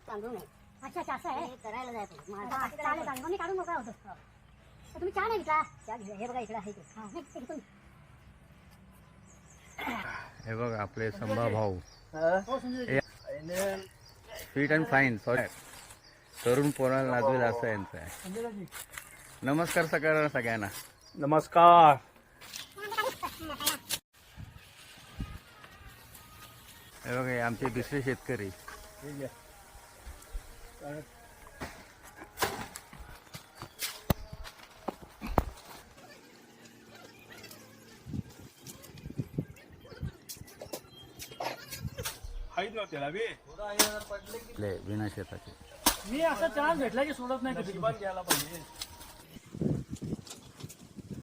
तांदूळ नाही. अच्छा अच्छा असं आहे. हे करायला जायचं चालेल चालेल मग मी काढून मोकळा होतो. तुम्ही चहा नाही घेतला? चहा घे. हे बघा इकडे आहे ते. हा नाही ते घेतो मी. हे बघा आपले संभा भाऊ हो समजू. Fit and fine. तरुण पोराला नाचवेल असं यांचं आहे. नमस्कार सगळ्यांना. नमस्कार. हे बघा हे आमचे दुसरे शेतकरी. बिना शेताचे. मी असं चान्स भेटला की सोडत नाही. कधी घ्यायला पाहिजे.